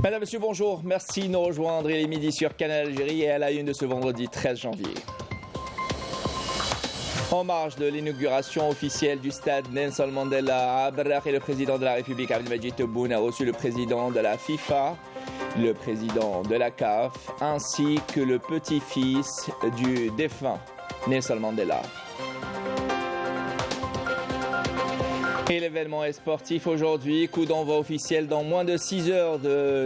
Madame, Monsieur, bonjour. Merci de nous rejoindre. Il est midi sur Canal Algérie et à la une de ce vendredi 13 janvier. En marge de l'inauguration officielle du stade Nelson Mandela à Berrakh, le président de la République Abdelmadjid Tebboune a reçu le président de la FIFA, le président de la CAF, ainsi que le petit-fils du défunt Nelson Mandela. Et l'événement est sportif aujourd'hui, coup d'envoi officiel dans moins de 6 heures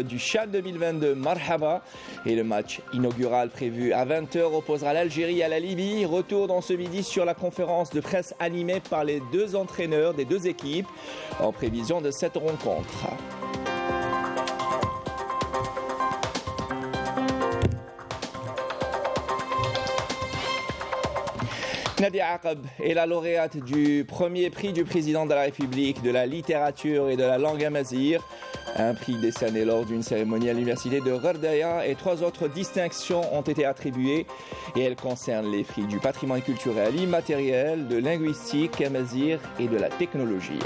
du CHAN 2022 Marhaba. Et le match inaugural prévu à 20h opposera l'Algérie à la Libye. Retour dans ce midi sur la conférence de presse animée par les deux entraîneurs des deux équipes en prévision de cette rencontre. Nadia Aqab est la lauréate du premier prix du président de la République de la littérature et de la langue amazigh. Un prix décerné lors d'une cérémonie à l'université de Gherdaya et 3 autres distinctions ont été attribuées et elles concernent les prix du patrimoine culturel immatériel, de linguistique amazigh et de la technologie.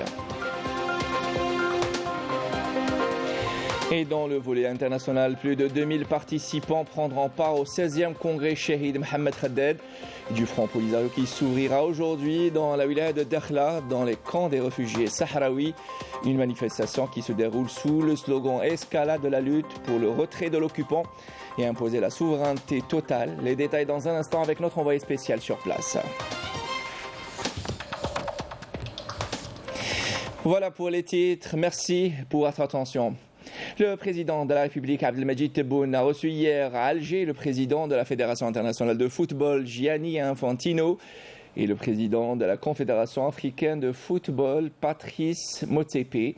Et dans le volet international, plus de 2000 participants prendront part au 16e congrès Shahid Mohamed Khaddad du Front Polisario qui s'ouvrira aujourd'hui dans la wilaya de Dakhla, dans les camps des réfugiés sahraouis. Une manifestation qui se déroule sous le slogan « Escalade de la lutte pour le retrait de l'occupant et imposer la souveraineté totale ». Les détails dans un instant avec notre envoyé spécial sur place. Voilà pour les titres. Merci pour votre attention. Le président de la République, Abdelmadjid Tebboune, a reçu hier à Alger le président de la Fédération internationale de football, Gianni Infantino, et le président de la Confédération africaine de football, Patrice Motsepe.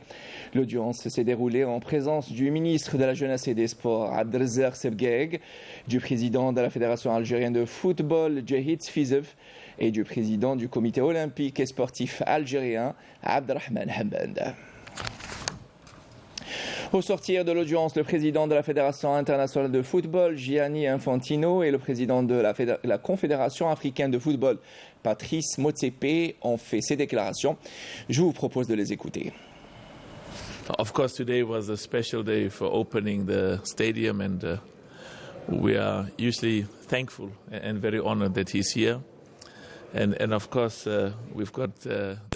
L'audience s'est déroulée en présence du ministre de la Jeunesse et des Sports, Abdelzer Sebgeg, du président de la Fédération algérienne de football, Jahid Fizef, et du président du comité olympique et sportif algérien, Abdelrahman Hamad. Au sortir de l'audience, le président de la Fédération internationale de football, Gianni Infantino, et le président de la Confédération africaine de football, Patrice Motsepe, ont fait ces déclarations. Je vous propose de les écouter. Of course, today was a special day for opening the stadium, and we are usually thankful and very honored that he's here. And of course, we've got,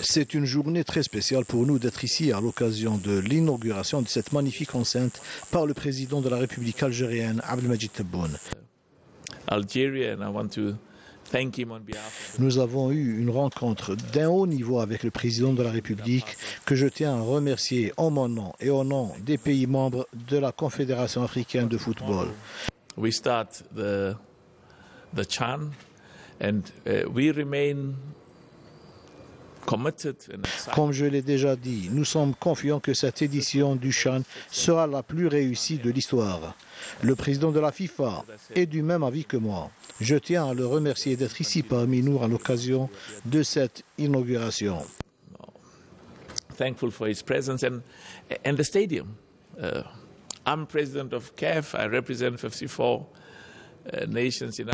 C'est une journée très spéciale pour nous d'être ici à l'occasion de l'inauguration de cette magnifique enceinte par le président de la République algérienne, Abdelmadjid Tebboune. Algeria, and I want to thank him on behalf of... Nous avons eu une rencontre d'un haut niveau avec le président de la République que je tiens à remercier en mon nom et au nom des pays membres de la Confédération africaine de football. We start the CHAN. And we remain committed and excited. Comme je l'ai déjà dit, nous sommes confiants que cette édition du CHAN sera la plus réussie de l'histoire. Le président de la FIFA est du même avis que moi. Je tiens à le remercier d'être ici parmi nous à l'occasion de cette inauguration. Thankful for his presence and the stadium. I'm president of CAF. I represent 54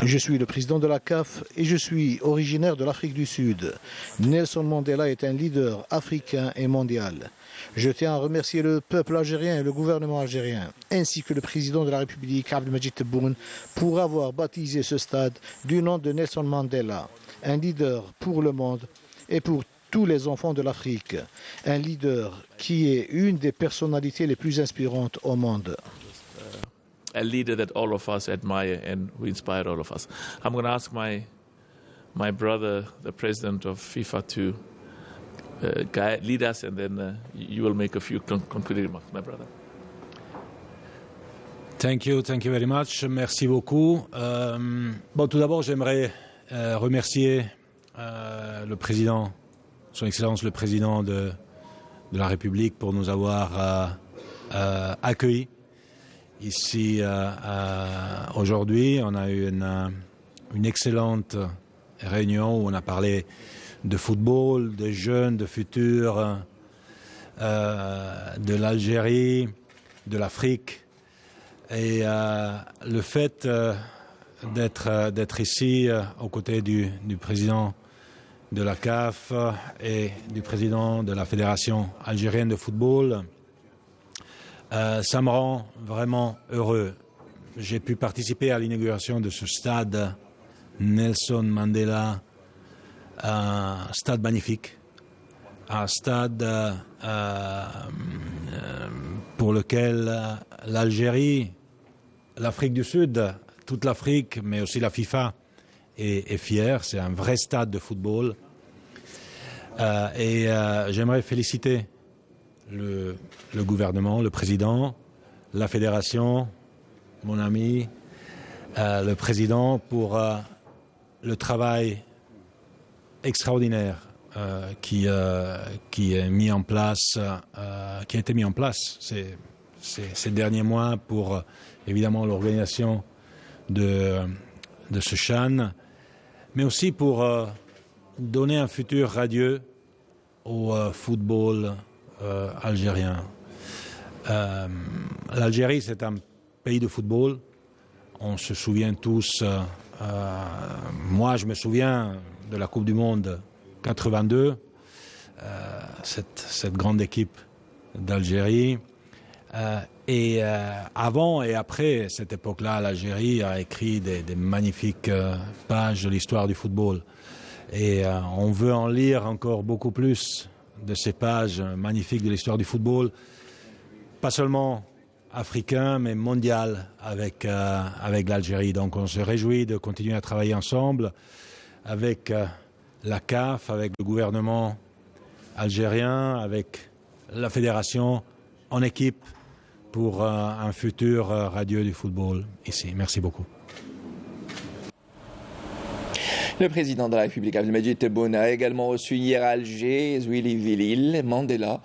Je suis le président de la CAF et je suis originaire de l'Afrique du Sud. Nelson Mandela est un leader africain et mondial. Je tiens à remercier le peuple algérien et le gouvernement algérien, ainsi que le président de la République, Abdelmadjid Tebboune, pour avoir baptisé ce stade du nom de Nelson Mandela, un leader pour le monde et pour tous les enfants de l'Afrique, un leader qui est une des personnalités les plus inspirantes au monde. A leader that all of us admire and who inspire all of us. I'm going to ask my brother, the president of FIFA, to lead us, and then you will make a few concluding remarks, my brother. Thank you very much. Merci beaucoup. Tout d'abord, j'aimerais remercier le président, son Excellence le président de la République, pour nous avoir accueillis. Ici, aujourd'hui, on a eu une excellente réunion où on a parlé de football, de jeunes, de futur, de l'Algérie, de l'Afrique. Et le fait d'être ici aux côtés du président de la CAF et du président de la Fédération algérienne de football Ça me rend vraiment heureux. J'ai pu participer à l'inauguration de ce stade Nelson Mandela, un stade magnifique, un stade pour lequel l'Algérie, l'Afrique du Sud, toute l'Afrique, mais aussi la FIFA est fière. C'est un vrai stade de football. J'aimerais féliciter le gouvernement, le président, la fédération, mon ami, le président pour le travail extraordinaire qui est mis en place, qui a été mis en place ces derniers mois pour évidemment l'organisation de ce CHAN, mais aussi pour donner un futur radieux au football algérien. L'Algérie, c'est un pays de football. On se souvient tous, moi je me souviens de la Coupe du Monde 82, cette grande équipe d'Algérie. Avant et après cette époque-là, l'Algérie a écrit des magnifiques pages de l'histoire du football. Et on veut en lire encore beaucoup plus de ces pages magnifiques de l'histoire du football, pas seulement africain, mais mondial avec l'Algérie. Donc on se réjouit de continuer à travailler ensemble avec la CAF, avec le gouvernement algérien, avec la fédération, en équipe pour un futur radieux du football ici. Merci beaucoup. Le président de la République, Abdelmadjid Tebboune, a également reçu hier à Alger Zweli Mandela,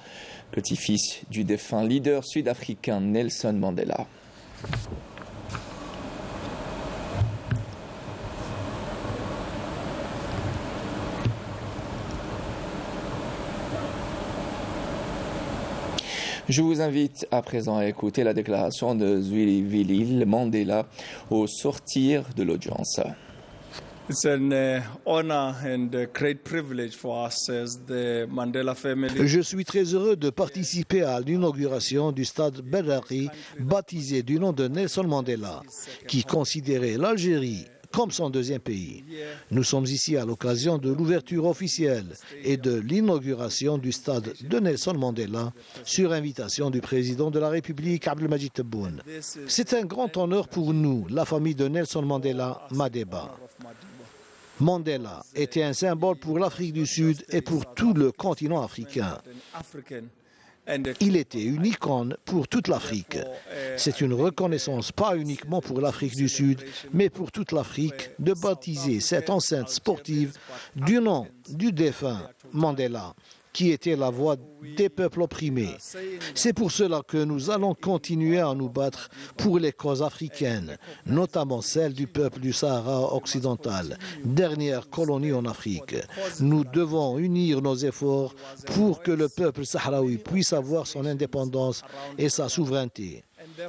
petit-fils du défunt leader sud-africain Nelson Mandela. Je vous invite à présent à écouter la déclaration de Zweli Mandela au sortir de l'audience. It's an honor and a great privilege for us as the Mandela family. Je suis très heureux de participer à l'inauguration du stade Berrari, baptisé du nom de Nelson Mandela, qui considérait l'Algérie comme son deuxième pays. Nous sommes ici à l'occasion de l'ouverture officielle et de l'inauguration du stade de Nelson Mandela sur invitation du président de la République, Abdelmadjid Tebboune. C'est un grand honneur pour nous, la famille de Nelson Mandela Madeba. Mandela était un symbole pour l'Afrique du Sud et pour tout le continent africain. Il était une icône pour toute l'Afrique. C'est une reconnaissance pas uniquement pour l'Afrique du Sud, mais pour toute l'Afrique de baptiser cette enceinte sportive du nom du défunt Mandela, qui était la voix des peuples opprimés. C'est pour cela que nous allons continuer à nous battre pour les causes africaines, notamment celle du peuple du Sahara occidental, dernière colonie en Afrique. Nous devons unir nos efforts pour que le peuple sahraoui puisse avoir son indépendance et sa souveraineté.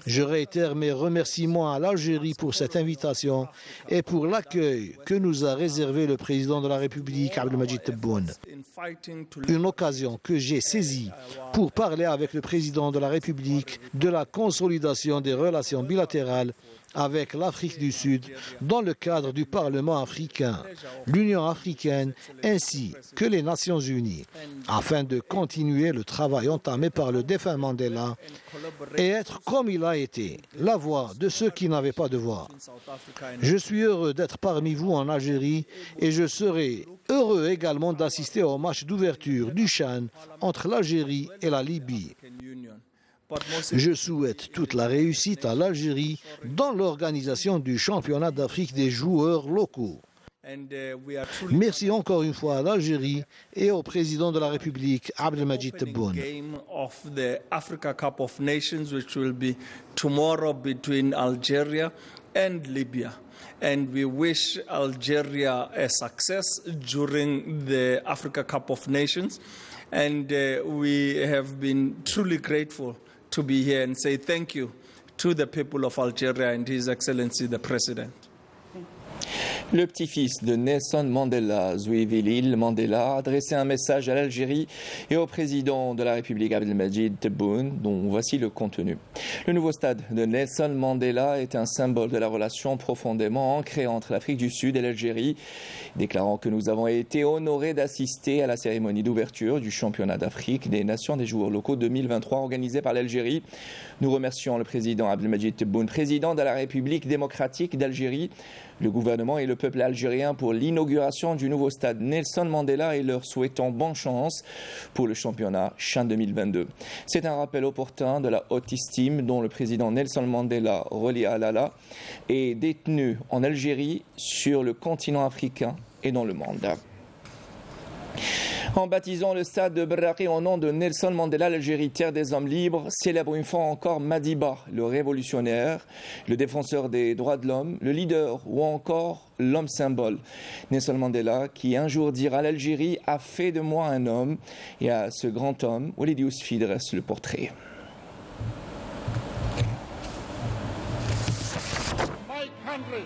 Je réitère mes remerciements à l'Algérie pour cette invitation et pour l'accueil que nous a réservé le président de la République, Abdelmadjid Tebboune. Une occasion que j'ai saisie pour parler avec le président de la République de la consolidation des relations bilatérales avec l'Afrique du Sud dans le cadre du Parlement africain, l'Union africaine ainsi que les Nations unies, afin de continuer le travail entamé par le défunt Mandela et être comme il a été, la voix de ceux qui n'avaient pas de voix. Je suis heureux d'être parmi vous en Algérie et je serai heureux également d'assister au match d'ouverture du CHAN entre l'Algérie et la Libye. Je souhaite toute la réussite à l'Algérie dans l'organisation du championnat d'Afrique des joueurs locaux. Merci encore une fois à l'Algérie et au président de la République, Abdelmadjid Tebboune. And we wish Algeria a success during the Africa Cup of Nations. And we have been truly grateful to be here and say thank you to the people of Algeria and His Excellency the President. Le petit-fils de Nelson Mandela, Zouivilil Mandela, a adressé un message à l'Algérie et au président de la République Abdelmadjid Tebboune, dont voici le contenu. Le nouveau stade de Nelson Mandela est un symbole de la relation profondément ancrée entre l'Afrique du Sud et l'Algérie, déclarant que nous avons été honorés d'assister à la cérémonie d'ouverture du championnat d'Afrique des Nations des joueurs locaux 2023 organisé par l'Algérie. Nous remercions le président Abdelmadjid Tebboune, président de la République démocratique d'Algérie, le gouvernement et le peuple algérien pour l'inauguration du nouveau stade Nelson Mandela et leur souhaitons bonne chance pour le championnat CHAN 2022. C'est un rappel opportun de la haute estime dont le président Nelson Mandela, Roli Alala, est détenu en Algérie, sur le continent africain et dans le monde. En baptisant le stade de Berraqi au nom de Nelson Mandela, l'Algérie, terre des hommes libres, célèbre une fois encore Madiba, le révolutionnaire, le défenseur des droits de l'homme, le leader ou encore l'homme symbole. Nelson Mandela, qui un jour dira l'Algérie a fait de moi un homme, et à ce grand homme, Walid Yousfi dresse le portrait. My country,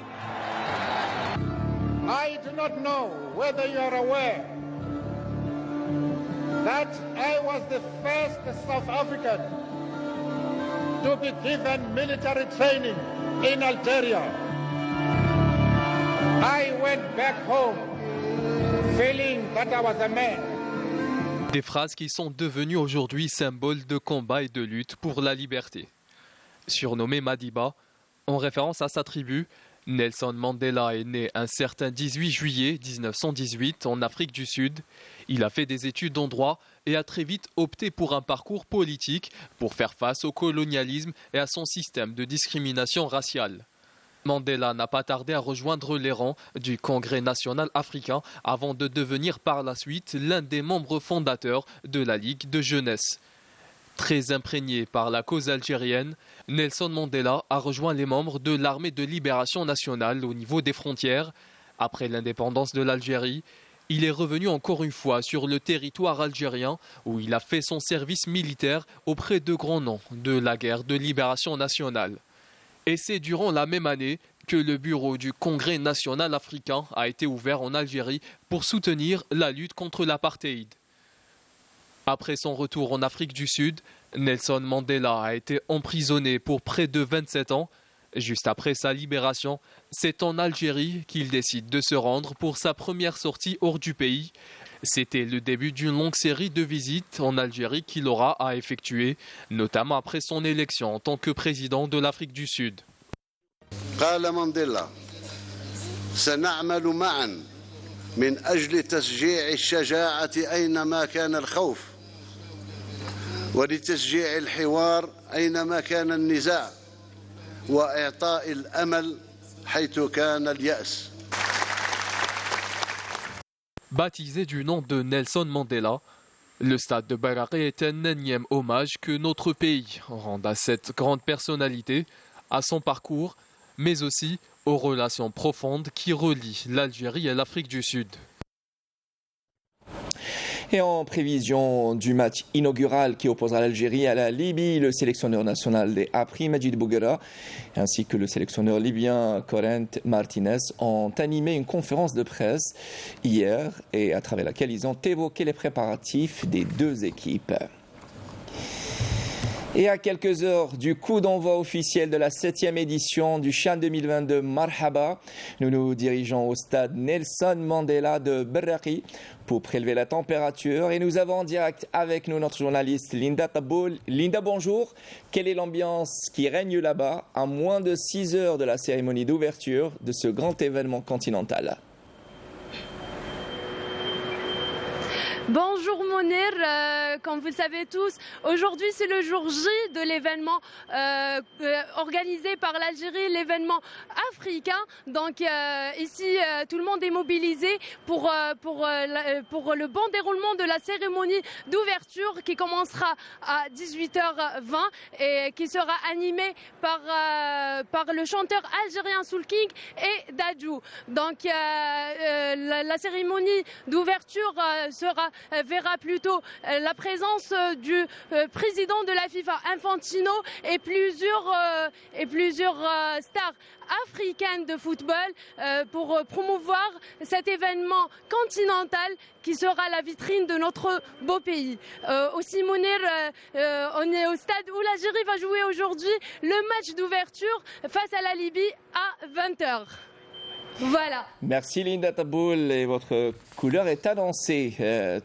I do not know whether you are aware that I was the first South African to be given military training in Algeria. I went back home feeling that I was a man. Des phrases qui sont devenues aujourd'hui symboles de combat et de lutte pour la liberté. Surnommé Madiba, en référence à sa tribu, Nelson Mandela est né un certain 18 juillet 1918 en Afrique du Sud. Il a fait des études en droit et a très vite opté pour un parcours politique pour faire face au colonialisme et à son système de discrimination raciale. Mandela n'a pas tardé à rejoindre les rangs du Congrès national africain avant de devenir par la suite l'un des membres fondateurs de la Ligue de jeunesse. Très imprégné par la cause algérienne, Nelson Mandela a rejoint les membres de l'armée de libération nationale au niveau des frontières. Après l'indépendance de l'Algérie, il est revenu encore une fois sur le territoire algérien où il a fait son service militaire auprès de grands noms de la guerre de libération nationale. Et c'est durant la même année que le bureau du Congrès national africain a été ouvert en Algérie pour soutenir la lutte contre l'apartheid. Après son retour en Afrique du Sud, Nelson Mandela a été emprisonné pour près de 27 ans. Juste après sa libération, c'est en Algérie qu'il décide de se rendre pour sa première sortie hors du pays. C'était le début d'une longue série de visites en Algérie qu'il aura à effectuer, notamment après son élection en tant que président de l'Afrique du Sud. قال مانديلا سنعمل معا من أجل تشجيع الشجاعة أينما كان الخوف ولتشجيع الحوار أينما كان النزاع وإعطاء الأمل حيث كان اليأس. Baptisé du nom de Nelson Mandela, le stade de Berraqi est un énième hommage que notre pays rend à cette grande personnalité, à son parcours, mais aussi aux relations profondes qui relient l'Algérie et l'Afrique du Sud. Et en prévision du match inaugural qui opposera l'Algérie à la Libye, le sélectionneur national des APRI, Majid Bouguera, ainsi que le sélectionneur libyen Corent Martinez ont animé une conférence de presse hier et à travers laquelle ils ont évoqué les préparatifs des deux équipes. Et à quelques heures du coup d'envoi officiel de la 7e édition du CHAN 2022 Marhaba, nous nous dirigeons au stade Nelson Mandela de Berraqi pour prélever la température. Et nous avons en direct avec nous notre journaliste Linda Taboul. Linda, bonjour. Quelle est l'ambiance qui règne là-bas à moins de 6 heures de la cérémonie d'ouverture de ce grand événement continental? Bonjour Mounir, comme vous le savez tous, aujourd'hui c'est le jour J de l'événement organisé par l'Algérie, l'événement africain. Donc ici tout le monde est mobilisé pour le bon déroulement de la cérémonie d'ouverture qui commencera à 18h20 et qui sera animée par le chanteur algérien Soul King et Dadju. Donc la cérémonie d'ouverture sera verra plutôt la présence du président de la FIFA, Infantino, et plusieurs stars africaines de football pour promouvoir cet événement continental qui sera la vitrine de notre beau pays. Aussi Mounir, on est au stade où l'Algérie va jouer aujourd'hui le match d'ouverture face à la Libye à 20h. Voilà. Merci Linda Taboul, et votre couleur est annoncée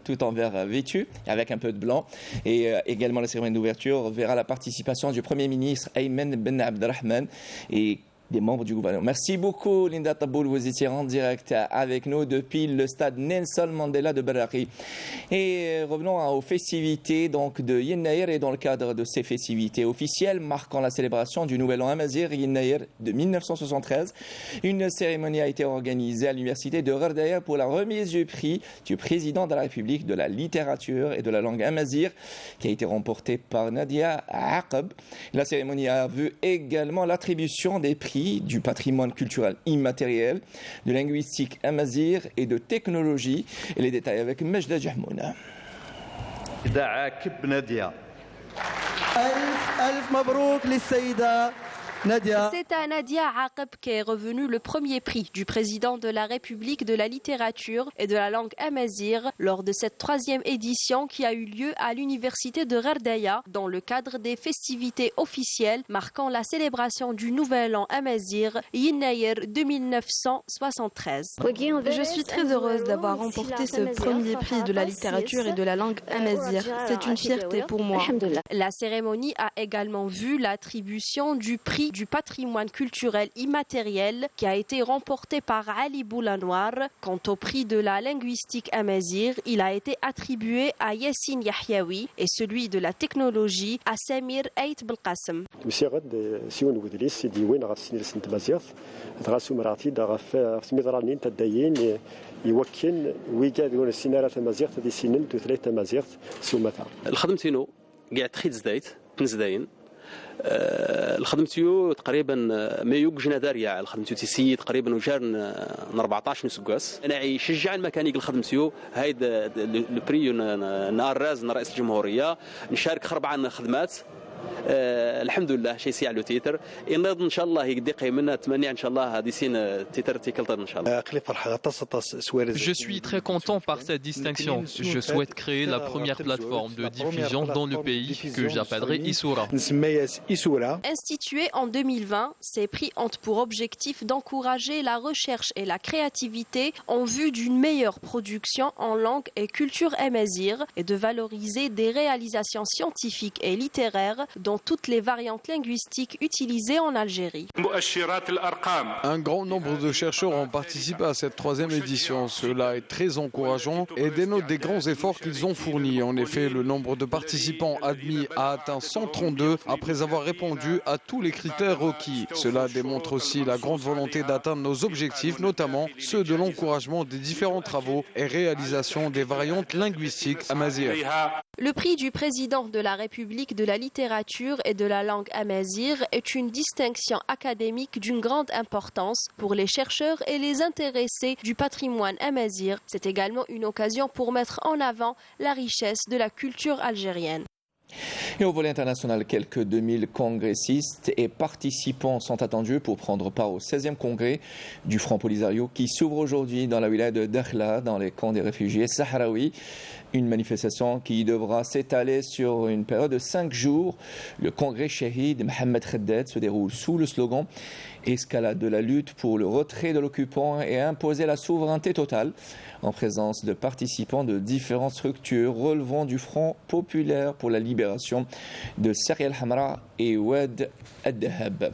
tout en vert vêtu avec un peu de blanc, et également la cérémonie d'ouverture verra la participation du Premier ministre Ayman Ben Abdelrahman et des membres du gouvernement. Merci beaucoup Linda Taboul, vous étiez en direct avec nous depuis le stade Nelson Mandela de Baraki. Et revenons aux festivités donc de Yennaïr, et dans le cadre de ces festivités officielles marquant la célébration du Nouvel An Amazigh Yennaïr de 1973, une cérémonie a été organisée à l'université de Gherdaya pour la remise du prix du président de la République de la littérature et de la langue amazigh, qui a été remportée par Nadia Aqab. La cérémonie a vu également l'attribution des prix du patrimoine culturel immatériel, de linguistique amazigh et de technologie. Et les détails avec Majda Jahmouna. C'est à Nadia Aqab qu'est revenu le premier prix du président de la République de la littérature et de la langue amazigh lors de cette 3e édition qui a eu lieu à l'université de Gherdaya dans le cadre des festivités officielles marquant la célébration du Nouvel An amazigh Yennaïr de 1973. Je suis très heureuse d'avoir remporté ce premier prix de la littérature et de la langue amazigh. C'est une fierté pour moi. La cérémonie a également vu l'attribution du prix du patrimoine culturel immatériel qui a été remporté par Ali Boulanouar. Quant au prix de la linguistique amazigh, il a été attribué à Yassine Yahyaoui et celui de la technologie à Samir Ait Belqasem. الخدمتيو تقريبا ما يوجنا داريا الخدمتيو تيسي تقريبا وجارن 14 نسكاس انا يشجع الميكانيك الخدمتيو هايدا لو بري نهار راز رئيس الجمهوريه نشارك 4 خدمات الحمد لله شيء سي على تيتر ان شاء الله يقدي قيمنا 8 ان شاء الله هذه سين تيتر تيكلطن ان شاء الله. Je suis très content par cette distinction. Je souhaite créer la première plateforme de diffusion dans le pays que j'appellerai Issoura. Institué en 2020, ces prix ont pour objectif d'encourager la recherche et la créativité en vue d'une meilleure production en langue et culture amazigh et de valoriser des réalisations scientifiques et littéraires dans toutes les variantes linguistiques utilisées en Algérie. Un grand nombre de chercheurs ont participé à cette 3e édition. Cela est très encourageant et dénote des grands efforts qu'ils ont fournis. En effet, le nombre de participants admis a atteint 132 après avoir répondu à tous les critères requis. Cela démontre aussi la grande volonté d'atteindre nos objectifs, notamment ceux de l'encouragement des différents travaux et réalisations des variantes linguistiques amazighes. Le prix du président de la République de la littérature et de la langue amazigh est une distinction académique d'une grande importance pour les chercheurs et les intéressés du patrimoine amazigh. C'est également une occasion pour mettre en avant la richesse de la culture algérienne. Et au volet international, quelques 2000 congressistes et participants sont attendus pour prendre part au 16e congrès du Front Polisario qui s'ouvre aujourd'hui dans la wilaya de Dakhla, dans les camps des réfugiés sahraouis. Une manifestation qui devra s'étaler sur une période de 5 jours. Le congrès Shahid Mohamed Khaddad se déroule sous le slogan « Escalade de la lutte pour le retrait de l'occupant et imposer la souveraineté totale » en présence de participants de différentes structures relevant du Front populaire pour la libération de Saria al-Hamra et Oued al-Dahab.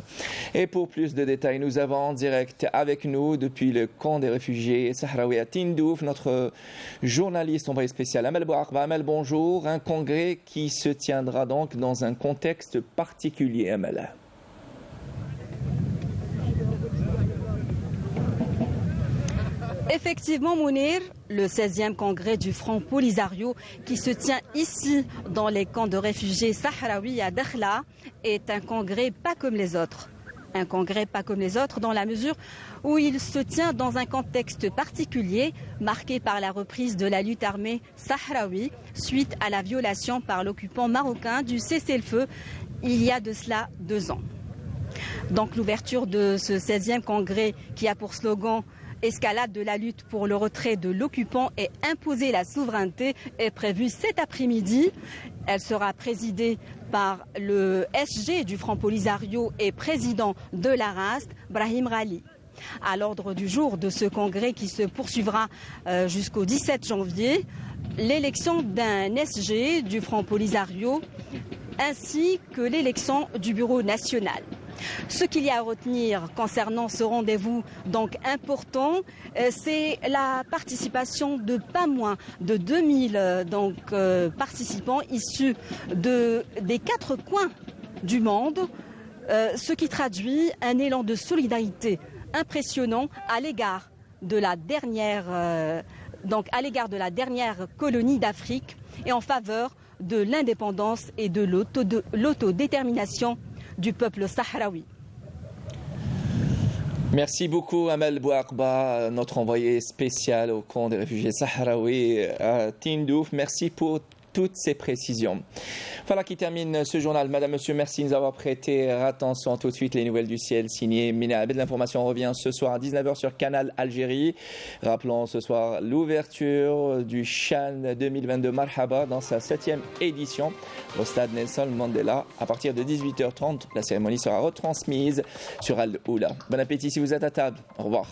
Et pour plus de détails, nous avons en direct avec nous depuis le camp des réfugiés sahraouis à Tindouf notre journaliste envoyé spécial Amel Bouakba. Amel, bonjour. Un congrès qui se tiendra donc dans un contexte particulier, Amel. Effectivement, Mounir, le 16e congrès du Front Polisario qui se tient ici dans les camps de réfugiés sahraouis à Dakhla est un congrès pas comme les autres. Un congrès pas comme les autres dans la mesure où il se tient dans un contexte particulier marqué par la reprise de la lutte armée sahraoui suite à la violation par l'occupant marocain du cessez-le-feu il y a de cela 2 ans. Donc l'ouverture de ce 16e congrès qui a pour slogan « Escalade de la lutte pour le retrait de l'occupant et imposer la souveraineté » est prévue cet après-midi. Elle sera présidée par le SG du Front Polisario et président de la RAST, Brahim Ghali. À l'ordre du jour de ce congrès qui se poursuivra jusqu'au 17 janvier, l'élection d'un SG du Front Polisario ainsi que l'élection du Bureau national. Ce qu'il y a à retenir concernant ce rendez-vous donc important, c'est la participation de pas moins de 2000 participants issus des 4 coins du monde, ce qui traduit un élan de solidarité impressionnant à l'égard de la dernière colonie d'Afrique et en faveur de l'indépendance et de l'autodétermination du peuple sahraoui. Merci beaucoup Amel Bouarba, notre envoyé spécial au camp des réfugiés sahraouis à Tindouf. Merci pour toutes ces précisions. Voilà qui termine ce journal. Madame, Monsieur, merci de nous avoir prêté attention. Tout de suite, les nouvelles du ciel signées Mina Abed. L'information revient ce soir à 19h sur Canal Algérie. Rappelons ce soir l'ouverture du Chan 2022 Marhaba dans sa 7e édition au stade Nelson Mandela. À partir de 18h30, la cérémonie sera retransmise sur Al-Oula. Bon appétit si vous êtes à table. Au revoir.